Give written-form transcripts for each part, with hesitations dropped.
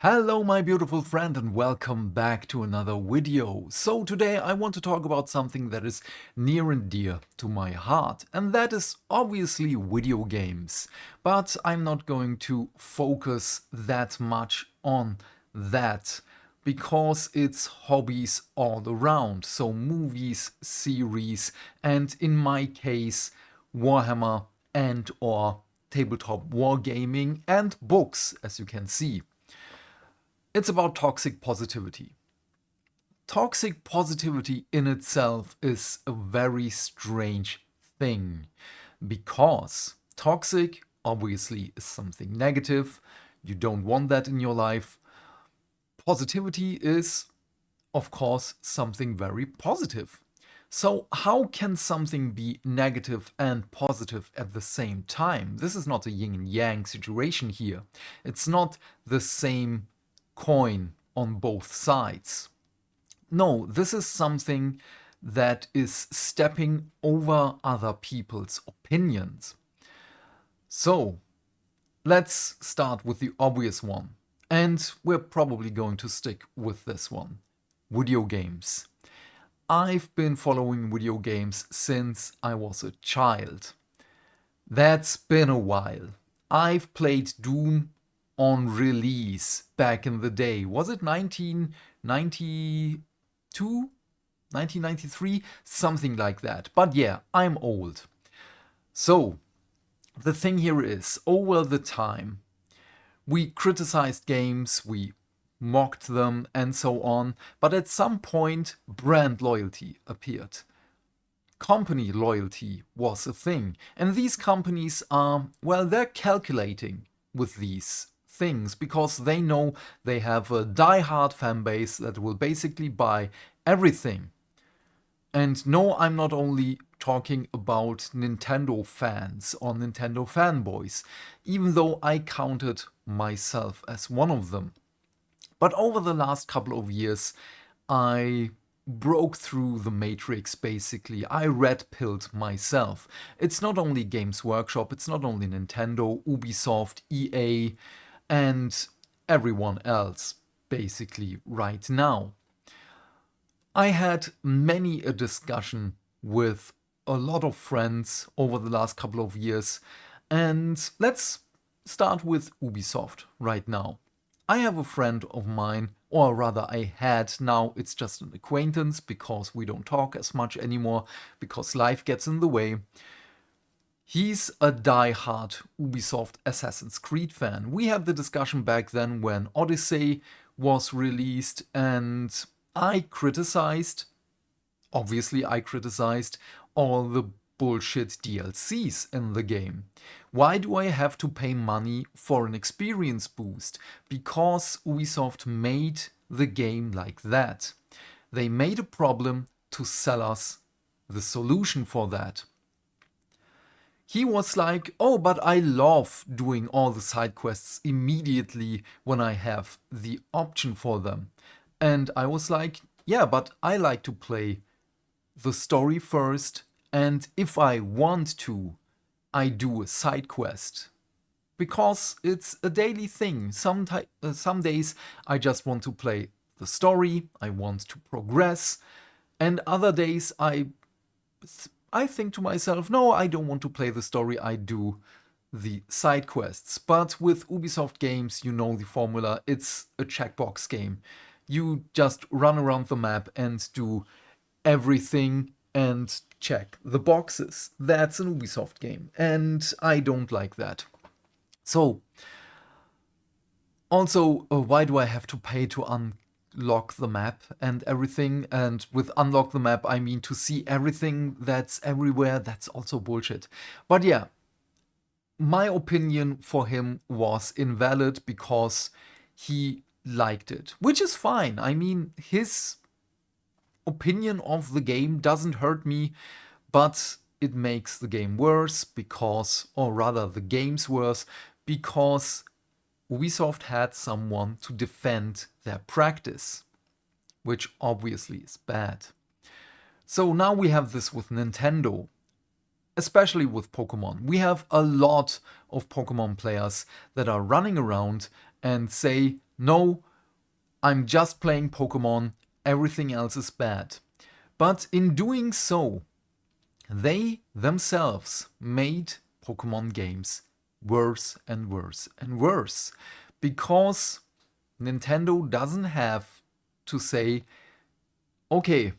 Hello my beautiful friend and welcome back to another video. So today I want to talk about something that is near and dear to my heart, and that is obviously video games. But I'm not going to focus that much on that because it's hobbies all around. So movies, series, and in my case Warhammer and or tabletop wargaming and books, as you can see. It's about toxic positivity. Toxic positivity in itself is a very strange thing because toxic obviously is something negative. You don't want that in your life. Positivity is, of course, something very positive. So, how can something be negative and positive at the same time? This is not a yin and yang situation here. It's not the same coin on both sides. No, this is something that is stepping over other people's opinions. So, let's start with the obvious one. And we're probably going to stick with this one. Video games. I've been following video games since I was a child. That's been a while. I've played Doom on release back in the day. Was it 1992? 1993? Something like that. But yeah, I'm old. So, the thing here is, over the time, we criticized games, we mocked them, and so on, but at some point, brand loyalty appeared. Company loyalty was a thing, and these companies are, well, they're calculating with these things because they know they have a die-hard fan base that will basically buy everything. And no, I'm not only talking about Nintendo fans or Nintendo fanboys, even though I counted myself as one of them. But over the last couple of years, I broke through the matrix basically. I red pilled myself. It's not only Games Workshop, it's not only Nintendo, Ubisoft, EA, and everyone else basically right now. I had many a discussion with a lot of friends over the last couple of years, and let's start with Ubisoft right now. I have a friend of mine, or rather I had, now it's just an acquaintance because we don't talk as much anymore because life gets in the way. He's a die-hard Ubisoft Assassin's Creed fan. We had the discussion back then when Odyssey was released, and obviously I criticized all the bullshit DLCs in the game. Why do I have to pay money for an experience boost? Because Ubisoft made the game like that. They made a problem to sell us the solution for that. He was like, oh, but I love doing all the side quests immediately when I have the option for them. And I was like, yeah, but I like to play the story first, and if I want to, I do a side quest. Because it's a daily thing. Some days I just want to play the story, I want to progress, and other days I think to myself, no, I don't want to play the story, I do the side quests. But with Ubisoft games, you know the formula, it's a checkbox game. You just run around the map and do everything and check the boxes. That's an Ubisoft game, and I don't like that. So, also, why do I have to pay to unlock the map and everything? And with unlock the map, I mean to see everything that's everywhere. That's also bullshit. But yeah, my opinion for him was invalid because he liked it, which is fine. I mean, his opinion of the game doesn't hurt me, but it makes the game worse because, or rather the game's worse, because Ubisoft had someone to defend their practice, which obviously is bad. So now we have this with Nintendo, especially with Pokemon. We have a lot of Pokemon players that are running around and say, no, I'm just playing Pokemon, everything else is bad. But in doing so, they themselves made Pokemon games worse and worse and worse. Because Nintendo doesn't have to say, okay,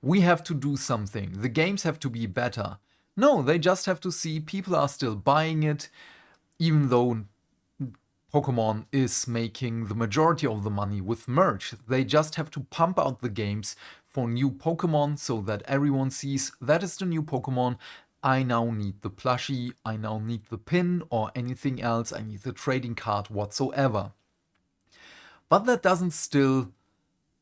we have to do something, the games have to be better. No, they just have to see people are still buying it, even though Pokemon is making the majority of the money with merch. They just have to pump out the games for new Pokemon so that everyone sees that is the new Pokemon. I now need the plushie, I now need the pin or anything else, I need the trading card whatsoever. But that doesn't still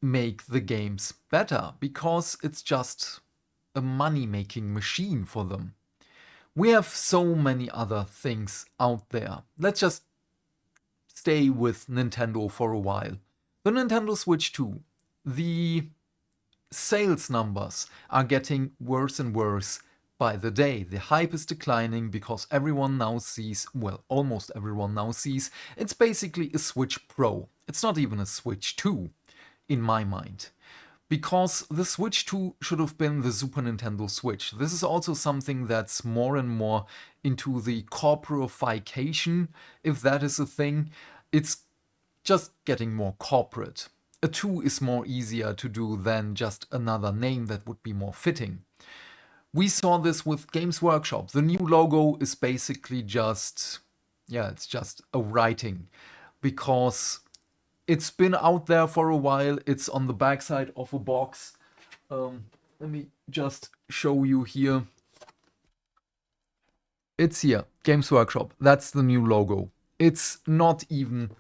make the games better, because it's just a money-making machine for them. We have so many other things out there. Let's just stay with Nintendo for a while. The Nintendo Switch 2. The sales numbers are getting worse and worse by the day. The hype is declining because everyone now sees, well, almost everyone now sees, it's basically a Switch Pro. It's not even a Switch 2, in my mind. Because the Switch 2 should have been the Super Nintendo Switch. This is also something that's more and more into the corporeification, if that is a thing. It's just getting more corporate. A 2 is more easier to do than just another name that would be more fitting. We saw this with Games Workshop. The new logo is basically just, yeah, it's just a writing. Because it's been out there for a while. It's on the backside of a box. Let me just show you here. It's here, Games Workshop. That's the new logo. It's not even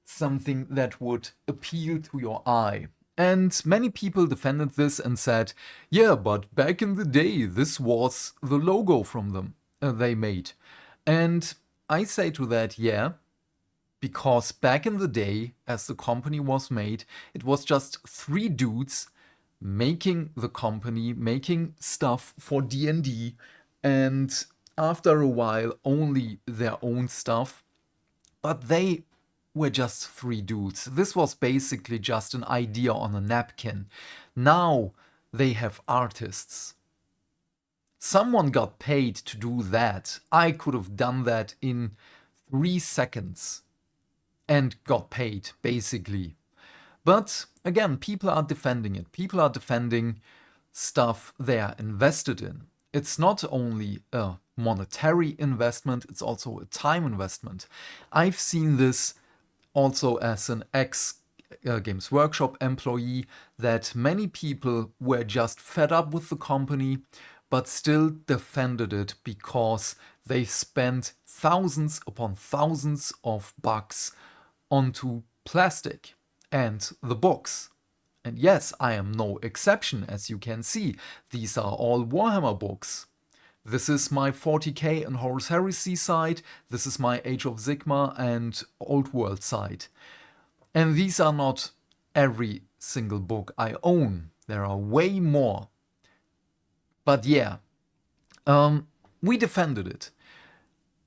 something that would appeal to your eye. And many people defended this and said, yeah, but back in the day, this was the logo from them they made. And I say to that, yeah, because back in the day, as the company was made, it was just 3 dudes making the company, making stuff for D&D, and after a while only their own stuff. But they were just 3 dudes. This was basically just an idea on a napkin. Now they have artists. Someone got paid to do that. I could have done that in 3 seconds. And got paid, basically. But again, people are defending it. People are defending stuff they are invested in. It's not only a monetary investment, it's also a time investment. I've seen this also as an ex-Games Workshop employee, that many people were just fed up with the company, but still defended it because they spent thousands upon thousands of bucks onto plastic and the books. And yes, I am no exception, as you can see. These are all Warhammer books. This is my 40k and Horus Heresy side. This is my Age of Sigmar and Old World side. And these are not every single book I own. There are way more. But yeah, we defended it.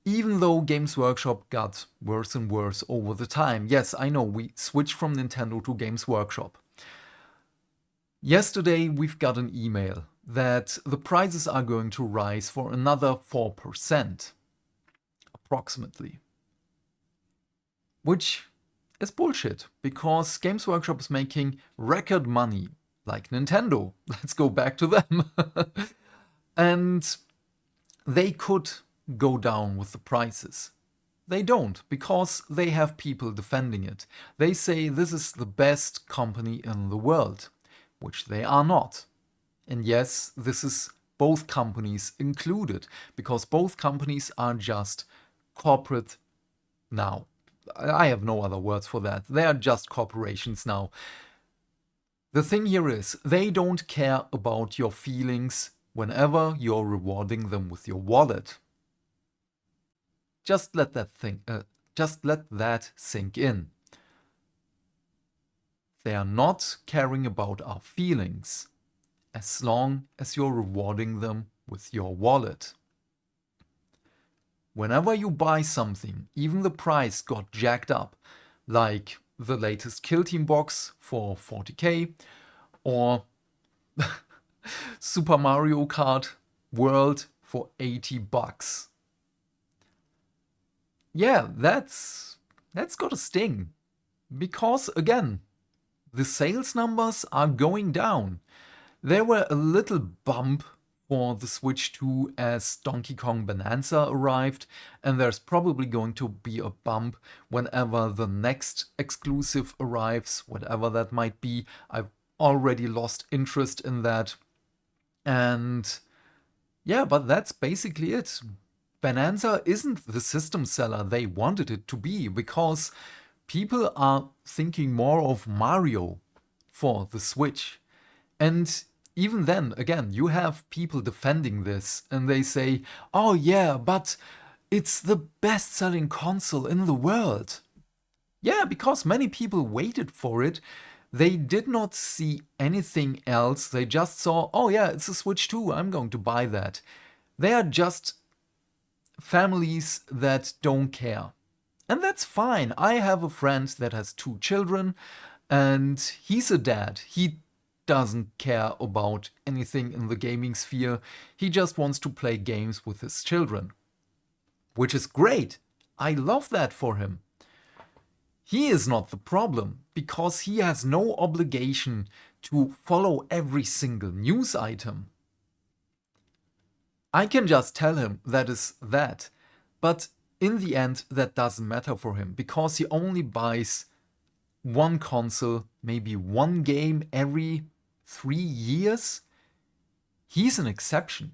Even though Games Workshop got worse and worse over the time. Yes, I know, we switched from Nintendo to Games Workshop. Yesterday we've got an email that the prices are going to rise for another 4%, approximately. Which is bullshit, because Games Workshop is making record money, like Nintendo. Let's go back to them. And they could go down with the prices. They don't, because they have people defending it. They say this is the best company in the world, which they are not. And yes, this is both companies included, because both companies are just corporate now. I have no other words for that. They are just corporations now. The thing here is, they don't care about your feelings whenever you're rewarding them with your wallet. Just let that sink in. They are not caring about our feelings, as long as you're rewarding them with your wallet. Whenever you buy something, even the price got jacked up, like the latest Kill Team box for 40k, or Super Mario Kart World for 80 bucks. Yeah, that's got a sting. Because again, the sales numbers are going down. There were a little bump for the Switch 2 as Donkey Kong Bonanza arrived, and there's probably going to be a bump whenever the next exclusive arrives, whatever that might be. I've already lost interest in that. And yeah, but that's basically it. Bonanza isn't the system seller they wanted it to be, because people are thinking more of Mario for the Switch. And even then, again, you have people defending this and they say, oh yeah, but it's the best-selling console in the world. Yeah, because many people waited for it. They did not see anything else. They just saw, oh yeah, it's a Switch 2, I'm going to buy that. They are just families that don't care. And that's fine. I have a friend that has 2 children, and he's a dad. He doesn't care about anything in the gaming sphere. He just wants to play games with his children, which is great. I love that for him. He is not the problem, because he has no obligation to follow every single news item. I can just tell him that is that, but in the end that doesn't matter for him, because he only buys one console, maybe one game every 3 years. He's an exception.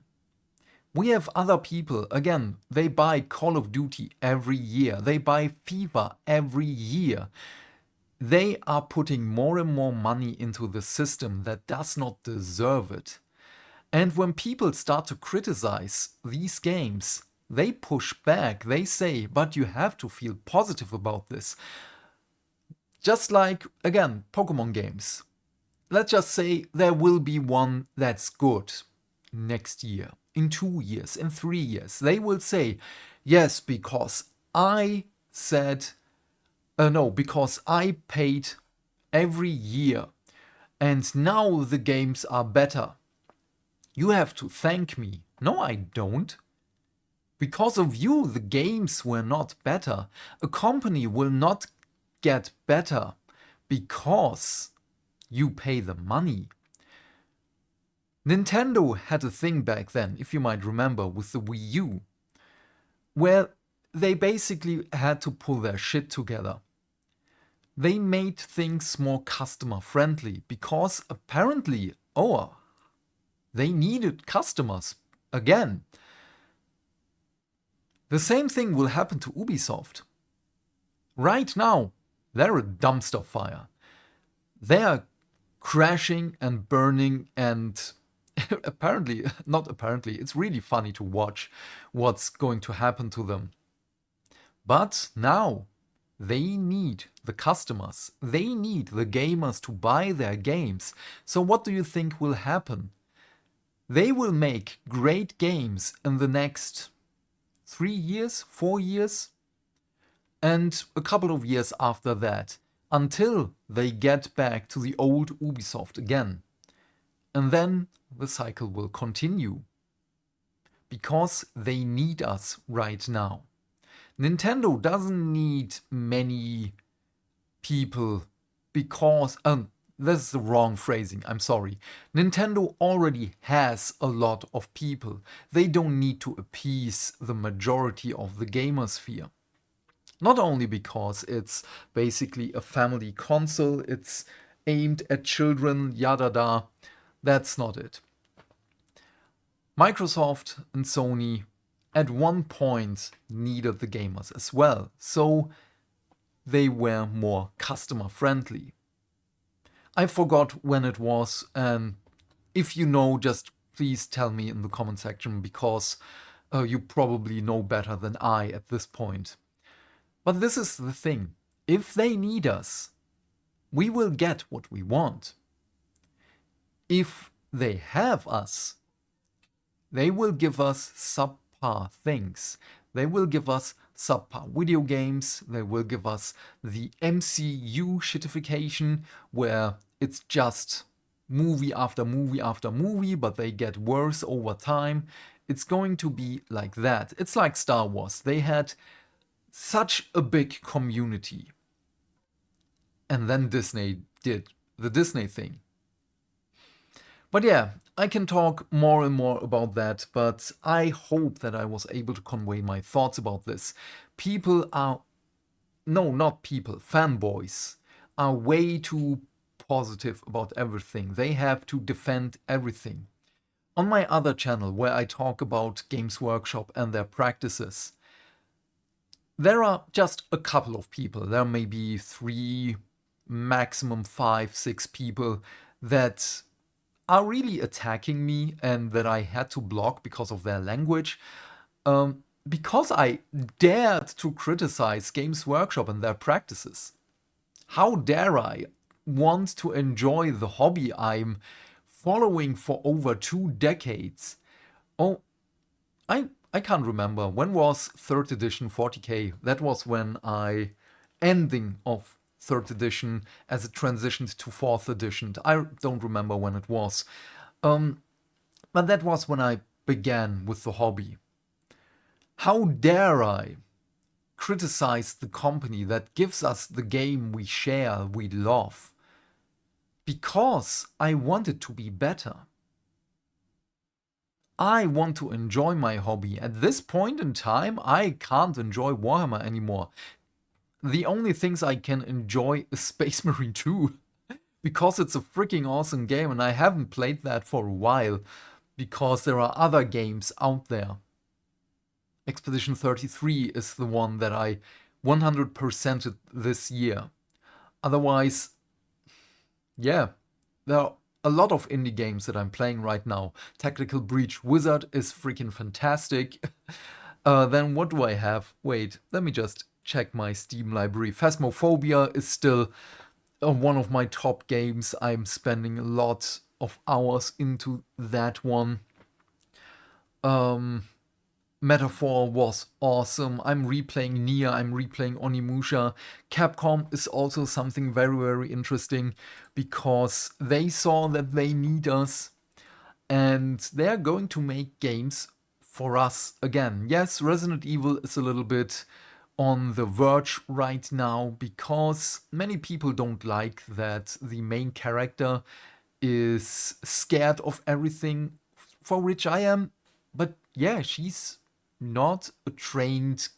We have other people, again, they buy Call of Duty every year, they buy FIFA every year. They are putting more and more money into the system that does not deserve it. And when people start to criticize these games, they push back, they say, but you have to feel positive about this. Just like, again, Pokemon games. Let's just say there will be one that's good next year, in 2 years, in 3 years. They will say, yes, because I said, no, because I paid every year and now the games are better. You have to thank me. No, I don't. Because of you, the games were not better. A company will not get better because you pay the money. Nintendo had a thing back then, if you might remember, with the Wii U, where they basically had to pull their shit together. They made things more customer friendly because apparently, they needed customers again. The same thing will happen to Ubisoft. Right now, they're a dumpster fire. They are crashing and burning, and it's really funny to watch what's going to happen to them. But now, they need the customers. They need the gamers to buy their games. So what do you think will happen? They will make great games in the next 3 years, 4 years, and a couple of years after that, until they get back to the old Ubisoft again. And then the cycle will continue. Because they need us right now. Nintendo doesn't need many people because... this is the wrong phrasing, I'm sorry. Nintendo already has a lot of people. They don't need to appease the majority of the gamer sphere. Not only because it's basically a family console, it's aimed at children, yada da. That's not it. Microsoft and Sony at one point needed the gamers as well, so they were more customer friendly. I forgot when it was, and if you know, just please tell me in the comment section, because you probably know better than I at this point. But this is the thing. If they need us, we will get what we want. If they have us, they will give us subpar things. They will give us subpar video games. They will give us the MCU shitification, where it's just movie after movie after movie, but they get worse over time. It's going to be like that. It's like Star Wars. They had such a big community. And then Disney did the Disney thing. But yeah, I can talk more and more about that, but I hope that I was able to convey my thoughts about this. People are, no, not people, fanboys are way too positive about everything. They have to defend everything. On my other channel, where I talk about Games Workshop and their practices, there are just a couple of people. There may be 3, maximum 5, 6 people that are really attacking me and that I had to block because of their language. Because I dared to criticize Games Workshop and their practices. How dare I want to enjoy the hobby I'm following for over 2 decades? Oh, I can't remember. When was 3rd edition 40k? That was when ending of 3rd edition as it transitioned to 4th edition. I don't remember when it was. But that was when I began with the hobby. How dare I criticize the company that gives us the game we share, we love, because I want it to be better. I want to enjoy my hobby. At this point in time, I can't enjoy Warhammer anymore. The only things I can enjoy is Space Marine 2. Because it's a freaking awesome game, and I haven't played that for a while. Because there are other games out there. Expedition 33 is the one that I 100%ed this year. Otherwise, yeah, there are a lot of indie games that I'm playing right now. Tactical Breach Wizard is freaking fantastic. Then what do I have? Wait, let me just check my Steam library. Phasmophobia is still one of my top games. I'm spending a lot of hours into that one. Metaphor was awesome. I'm replaying Nier, I'm replaying Onimusha. Capcom is also something very, very interesting because they saw that they need us and they're going to make games for us again. Yes, Resident Evil is a little bit on the verge right now because many people don't like that the main character is scared of everything, for which I am. But yeah, she's not a trained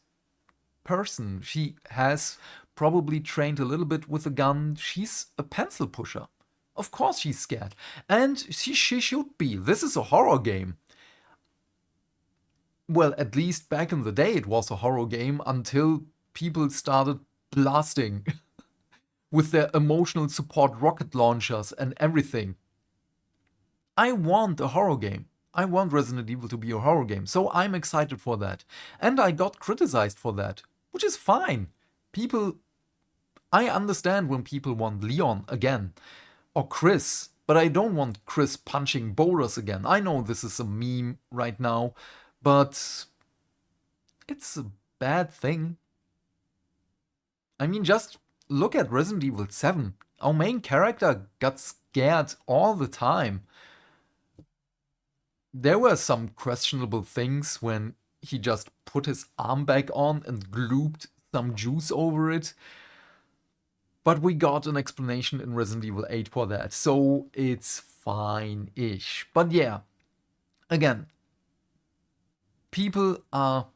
person. She has probably trained a little bit with a gun. She's a pencil pusher. Of course she's scared. And she should be. This is a horror game. Well, at least back in the day it was a horror game until people started blasting with their emotional support rocket launchers and everything. I want a horror game. I want Resident Evil to be a horror game, so I'm excited for that. And I got criticized for that, which is fine. I understand when people want Leon again, or Chris, but I don't want Chris punching boulders again. I know this is a meme right now, but it's a bad thing. I mean, just look at Resident Evil 7. Our main character got scared all the time. There were some questionable things when he just put his arm back on and glooped some juice over it. But we got an explanation in Resident Evil 8 for that, so it's fine-ish. But yeah, again, people are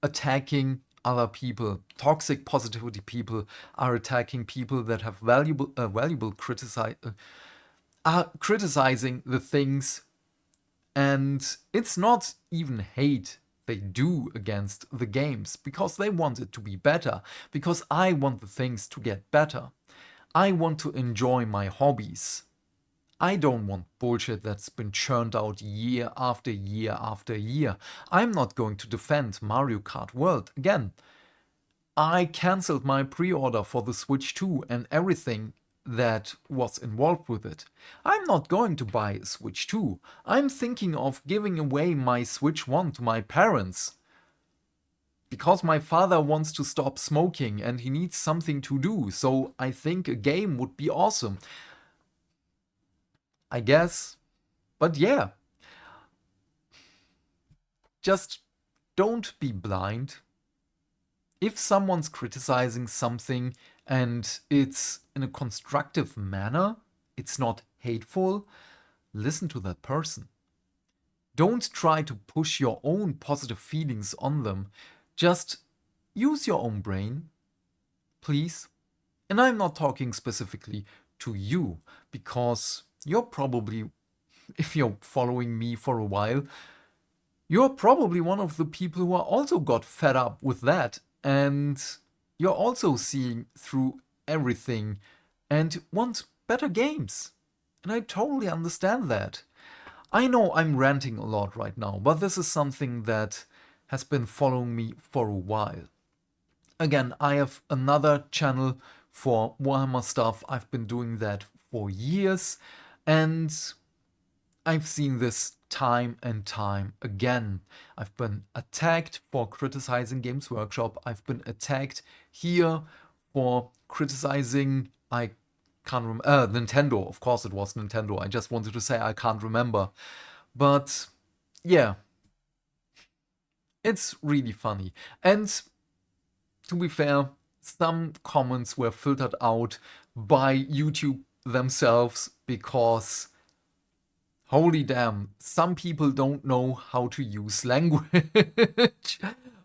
attacking other people. Toxic positivity people are attacking people that have valuable are criticizing the things. And it's not even hate they do against the games, because they want it to be better, because I want the things to get better. I want to enjoy my hobbies. I don't want bullshit that's been churned out year after year after year. I'm not going to defend Mario Kart World again. I cancelled my pre-order for the Switch 2 and everything that was involved with it. I'm not going to buy a Switch 2. I'm thinking of giving away my Switch 1 to my parents. because my father wants to stop smoking and he needs something to do, so I think a game would be awesome. I guess. But yeah, just don't be blind. If someone's criticizing something and it's in a constructive manner, it's not hateful, listen to that person. Don't try to push your own positive feelings on them. Just use your own brain, please. And I'm not talking specifically to you, because you're probably, if you're following me for a while, you're probably one of the people who are also got fed up with that, and you're also seeing through everything and want better games. And I totally understand that. I know I'm ranting a lot right now, but this is something that has been following me for a while. Again, I have another channel for Warhammer stuff. I've been doing that for years, and I've seen this time and time again. I've been attacked for criticizing Games Workshop. I've been attacked here for criticizing, I can't remember, Nintendo. Of course it was Nintendo. I just wanted to say I can't remember. But yeah, it's really funny. And to be fair, some comments were filtered out by YouTube themselves because holy damn, some people don't know how to use language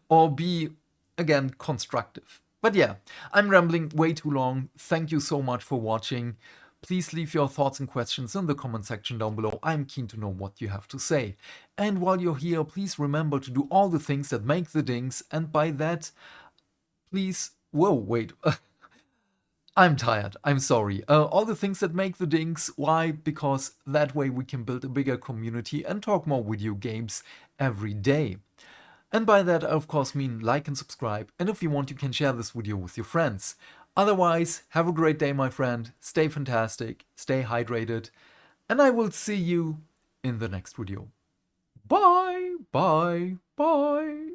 or be, again, constructive. But yeah, I'm rambling way too long. Thank you so much for watching. Please leave your thoughts and questions in the comment section down below. I'm keen to know what you have to say. And while you're here, please remember to do all the things that make the dings. And by that, please... Whoa, wait. I'm tired. I'm sorry. All the things that make the dings. Why? Because that way we can build a bigger community and talk more video games every day. And by that I of course mean like and subscribe, and if you want you can share this video with your friends. Otherwise, have a great day my friend, stay fantastic, stay hydrated, and I will see you in the next video. Bye, bye, bye.